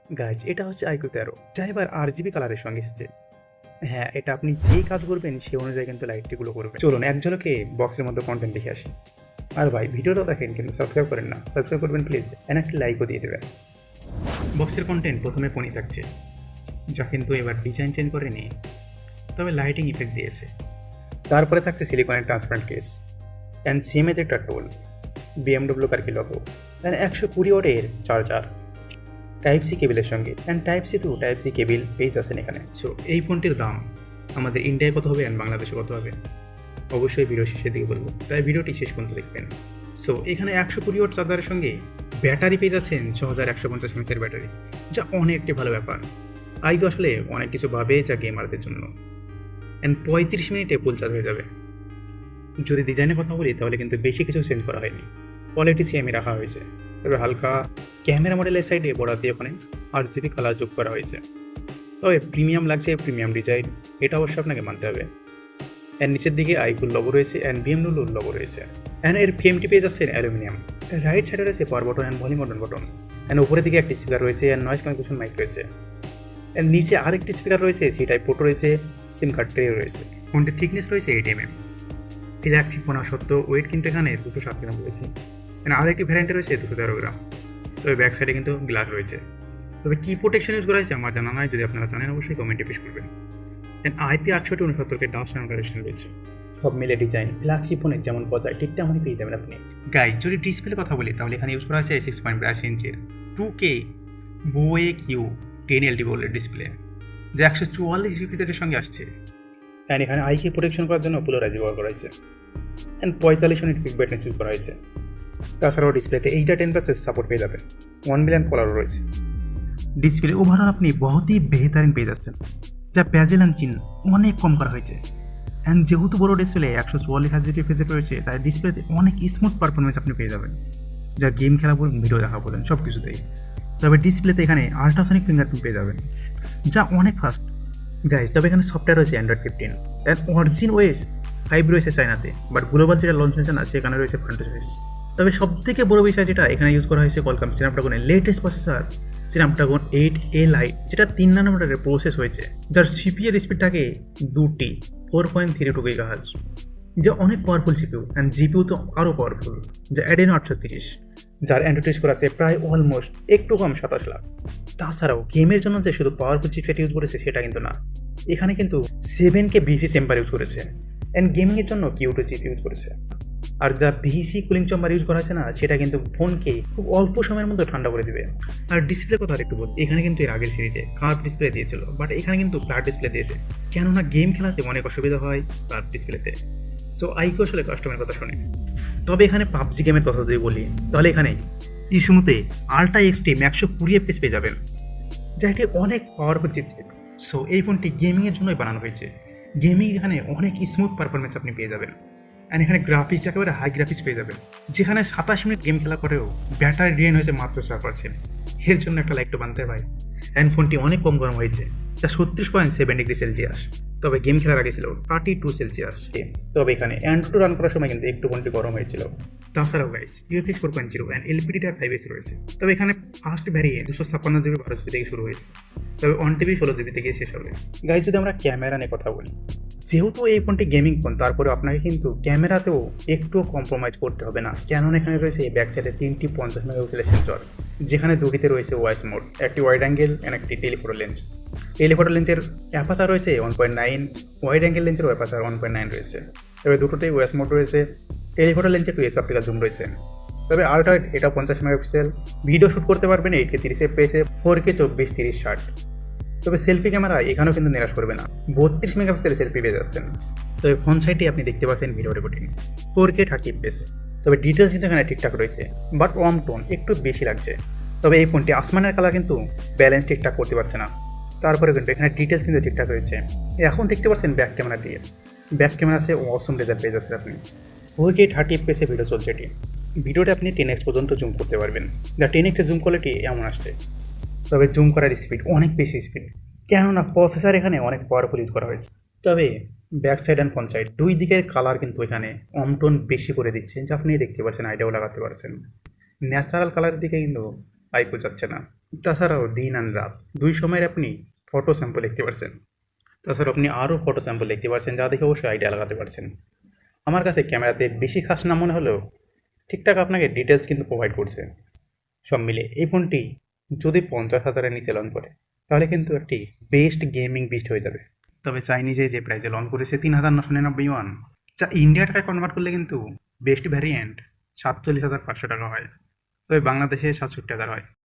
Guys এটা হচ্ছে iQoo 13, যা এবার RGB কালারের সঙ্গে এসেছে। হ্যাঁ, এটা আপনি যেই কাজ করবেন সেই অনুযায়ী কিন্তু লাইটটিগুলো করবে। চলুন এক ঝলকে বক্সের মধ্যে কন্টেন্ট দেখে আসি। আর ভাই ভিডিওটা দেখেন কিন্তু সাবস্ক্রাইব করেন না, সাবস্ক্রাইব করবেন প্লিজ, এন্ড একটা লাইকও দিয়ে দেবেন। বক্সের কন্টেন্ট প্রথমে পনি থাকছে, যা কিন্তু এবার ডিজাইন চেঞ্জ করেনি, তবে লাইটিং ইফেক্ট দিয়েছে। তারপরে থাকছে সিলিকনের ট্রান্সপারেন্ট কেস অ্যান্ড সিএমএতে একটা টোল, BMW কার কি লোগো, অ্যান্ড 120 ওয়াটের চার্জার টাইপ সি কেবিলের সঙ্গে, and type C to type C cable পেজ আছেন এখানে। সো এই ফোনটির দাম আমাদের ইন্ডিয়ায় কত হবে অ্যান্ড বাংলাদেশে কত হবে অবশ্যই ভিডিও শেষের দিকে বলবো, তাই ভিডিওটি শেষ পর্যন্ত দেখবেন। সো এখানে 120 ওয়াট চার্জারের সঙ্গে ব্যাটারি পেয়ে যাচ্ছেন 6150 mAh ব্যাটারি, যা অনেক একটি ভালো ব্যাপার। iQoo আসলে অনেক কিছু ভাবে যা গেমারদের জন্য, অ্যান্ড 35 মিনিটে ফুল চার্জ হয়ে যাবে। যদি ডিজাইনের কথা বলি তাহলে কিন্তু বেশি কিছু চেঞ্জ করা হয়নি, কোয়ালিটি সেমই রাখা হয়েছে, তবে হালকা ক্যামেরা মডেলের সাইডে বর্ডার দিয়ে ওখানে RGB কালার যোগ করা হয়েছে। তবে প্রিমিয়াম লাগছে, প্রিমিয়াম ডিজাইন, এটা অবশ্যই আপনাকে মানতে হবে। এর নিচের দিকে iQoo লোগো রয়েছে অ্যান্ড BMW লোগো রয়েছে, অ্যান্ড এর ফ্রেমটি পেয়ে যাচ্ছেন অ্যালুমিনিয়াম। রাইট সাইডে রয়েছে পাওয়ার button and volume button, and উপরের দিকে একটি স্পিকার রয়েছে অ্যান্ড নয়েজ ক্যান্সেলেশন মাইক রয়েছে, অ্যান্ড নিচে আরেকটি স্পিকার রয়েছে, সি টাইপ পোর্ট রয়েছে, সিম কার্ড ট্রে রয়েছে। ফোনটির থিকনেস রয়েছে 8 mm। ফ্ল্যাগশিপ মনে সত্ত্বেও ওয়েট কিন্তু এখানে 207 গ্রাম রয়েছে, অ্যান্ড আরেকটি ভ্যারিয়েন্টে রয়েছে 213 গ্রাম। তবে ব্যাক সাইডে কিন্তু গ্লাস রয়েছে। তবে কি প্রোটেকশন ইউজ করা হয়েছে আমার জানা নাই, যদি আপনারা জানেন অবশ্যই কমেন্টে পেশ করবেন। IP6869 ডাস্ট কানেকশন রয়েছে। সব মিলে ডিজাইন ফ্ল্যাগশিপ ফোনের যেমন বজায় ঠিক তেমনই পেয়ে যাবেন আপনি। গাইজ যদি ডিসপ্লে কথা বলি তাহলে এখানে ইউজ করা হয়েছে 6.82 ইঞ্চির 2K vivo 10LT বলের ডিসপ্লে, যা 144 রিফ্রেশ সঙ্গে আসছে। অ্যান্ড এখানে আইকে প্রোটেকশন করার জন্য পুলোরাইজ ব্যবহার করা হয়েছে, and 45 unit pick brightness use করা হয়েছে। তাছাড়াও ডিসপ্লেতে 8/10 সাপোর্ট পেয়ে যাবেন, 1 মিলিয়ন কলারও রয়েছে। ডিসপ্লে ওভারঅল আপনি বহুতই বেহতারিন পেয়ে যাচ্ছেন, যা প্যাজেল অ্যান্ড চিন অনেক কম করা হয়েছে। অ্যান্ড যেহেতু বড় ডিসপ্লে 144 রিফ্রেশ রয়েছে, তাই ডিসপ্লেতে অনেক স্মুথ পারফরমেন্স আপনি পেয়ে যাবেন, যা গেম খেলা বলেন, ভিডিও দেখা বলেন, সব কিছুতেই। তবে ডিসপ্লেতে এখানে আল্ট্রাসনিক ফিঙ্গারপ্রিন্ট পেয়ে যাবেন, যা অনেক ফাস্ট গাইজ। তবে এখানে সফটওয়্যার রয়েছে Android 15, অ্যান্ড অরিজিন OS 5 রয়েছে চায়নাতে, বাট গ্লোবাল যেটা লঞ্চ হয়েছে না সেখানে রয়েছে ফ্রন্টেজ OS। তবে সবথেকে বড় বিষয় যেটা এখানে ইউজ করা হয়েছে কোয়ালকম স্ন্যাপড্রাগনের latest processor Snapdragon 8A lite, যেটা 3 নানোমিটারের প্রসেস হয়েছে, যার CPU স্পিড থাকে 2T 4.32 GHz, যা অনেক পাওয়ারফুল CPU, অ্যান্ড GPU তো আরও পাওয়ারফুল, যা Adreno 830, যার অ্যান্ড্রয়েড ইউজ করা আছে প্রায় অলমোস্ট একটু কম 27 লাখ। তাছাড়াও গেমের জন্য যে শুধু পাওয়ারফুল চিপসেট ইউজ করেছে সেটা কিন্তু না, এখানে কিন্তু 7K VC চেম্বার ইউজ করেছে, অ্যান্ড গেমিংয়ের জন্য Q2 চিপ ইউজ করেছে। আর যা VC কুলিং চেম্বার ইউজ করা আছে না, সেটা কিন্তু ফোনকে খুব অল্প সময়ের মধ্যে ঠান্ডা করে দেবে। আর ডিসপ্লে কথা একটু বল, এখানে কিন্তু এর আগের সিরিজে কার্ভ ডিসপ্লে দিয়েছিল, বাট এখানে কিন্তু ফ্ল্যাট ডিসপ্লে দিয়েছে, কেননা গেম খেলাতে অনেক অসুবিধা হয় কার্ভ ডিসপ্লেতে। সো iQoo আসলে কাস্টমারের কথা শুনে। তবে এখানে পাবজি গেমের কথা যদি বলি তাহলে এখানে ইসমুতে আল্ট্রা এক্সট্রিম 120 FPS পেয়ে যাবেন, যা এটি অনেক পাওয়ারফুল চিপসেট। সো এই ফোনটি গেমিংয়ের জন্যই বানানো হয়েছে। গেমিং এখানে অনেক স্মুথ পারফরমেন্স আপনি পেয়ে যাবেন, অ্যান্ড এখানে গ্রাফিক্স একেবারে হাই গ্রাফিক্স পেয়ে যাবেন, যেখানে 27 মিনিট গেম খেলা করেও ব্যাটারি ড্রেন হয়েছে মাত্র 4%। এর জন্য একটা লাইক তো বানতে ভাই। অ্যান্ড ফোনটি অনেক কম গরম হয়েছে, যা 36.7 ডিগ্রি সেলসিয়াস, তবে গেম খেলার আগে ছিল 32 সেলসিয়াস। তবে এখানে অ্যান্টুটু রান করার সময় কিন্তু একটু ফোনটি গরম হয়েছিল। তাছাড়াও গাইস UFS 4.0 অ্যান্ড LPDDR5X রয়েছে। তবে এখানে ফার্স্ট ভ্যারিয়েন্ট 256GB 12GB থেকে শুরু হয়েছে, তবে 1TB 16GB থেকে শেষ হবে। গাইস যদি আমরা ক্যামেরা নিয়ে কথা বলি, যেহেতু এই ফোনটি গেমিং ফোন, তারপরে আপনাকে কিন্তু ক্যামেরাতেও একটুও কম্প্রোমাইজ করতে হবে না, কেননা এখানে রয়েছে ব্যাক সাইডে 3টি 50 মেগাপিক্সেলের সেন্সর, যেখানে দুটিতে রয়েছে ওয়াইস মোড, একটি ওয়াইড অ্যাঙ্গেল অ্যান্ড একটি টেলিফোটো লেন্স। টেলিফোটো লেন্সের অ্যাপাচার রয়েছে 1.9, ওয়াইড অ্যাঙ্গেল লেন্সের অ্যাপাচার 1.9 রয়েছে। তবে দুটোতেই ওয়াইস মোড রয়েছে, টেলিফোটো লেন্সে 2x অপটিক্যাল জুম রয়েছে। তবে আল্ট্রা এটা 50 মেগাপিক্সেল, ভিডিও শ্যুট করতে পারবেন 8K 30 FPS, 4K 24 30 60। তবে সেলফি ক্যামেরা এখানেও কিন্তু নিরাশ করবে না, 32 মেগাপিক্সেলের সেলফি পেয়ে যাচ্ছেন। তবে ফোন সাইডে আপনি দেখতে পাচ্ছেন ভিডিও রেকর্ডিং 4K 30 FPS। তবে ডিটেলস কিন্তু এখানে ঠিকঠাক রয়েছে, বাট ওয়ার্ম টোন একটু বেশি লাগছে। তবে এই ফোনটি আসমানের কালার কিন্তু ব্যালেন্স ঠিকঠাক করতে পারছে না, তারপরে কিন্তু এখানে ডিটেলস কিন্তু ঠিকঠাক রয়েছে। এখন দেখতে পাচ্ছেন ব্যাক ক্যামেরা দিয়ে, ব্যাক ক্যামেরা আছে অসম রেজাল্ট পেয়ে যাচ্ছেন আপনি। 4K 30 FPS ভিডিও চলছে এটি। ভিডিওটা আপনি 10x পর্যন্ত জুম করতে পারবেন, যা 10x এর জুম কোয়ালিটি এমন আসছে। তবে জুম করার স্পিড অনেক বেশি স্পিড, কেননা প্রসেসর এখানে অনেক পাওয়ারফুল ইউজ করা হয়েছে। তবে back side and front side দুই দিকের কালার কিন্তু এখানে অমটোন বেশি করে দিচ্ছে, যা আপনি দেখতে পাচ্ছেন, আইডিয়াও লাগাতে পারছেন। ন্যাচারাল কালারের দিকে কিন্তু iQoo যাচ্ছে না। তাছাড়াও দিন আর রাত দুই সময়ের আপনি ফটো স্যাম্পল দেখতে পারছেন। তাছাড়া আপনি আরও ফটো স্যাম্পল দেখতে পারছেন, যা দেখে অবশ্যই আইডিয়া লাগাতে পারছেন। আমার কাছে ক্যামেরাতে বেশি খাস না মনে হলেও ঠিকঠাক আপনাকে ডিটেলস কিন্তু প্রোভাইড করছে। সব মিলে এই ফোনটি যদি 50,000-এর নিচে লঞ্চ করে তাহলে কিন্তু একটি বেস্ট গেমিং বিস্ট হয়ে যাবে। তবে চাইনিজে যে প্রাইসে লঞ্চ করেছে 3,999 যা ইন্ডিয়া টাকায় কনভার্ট করলে কিন্তু বেস্ট ভ্যারিয়েন্ট 47,500 টাকা হয়, তবে বাংলাদেশে 67,000 হয়।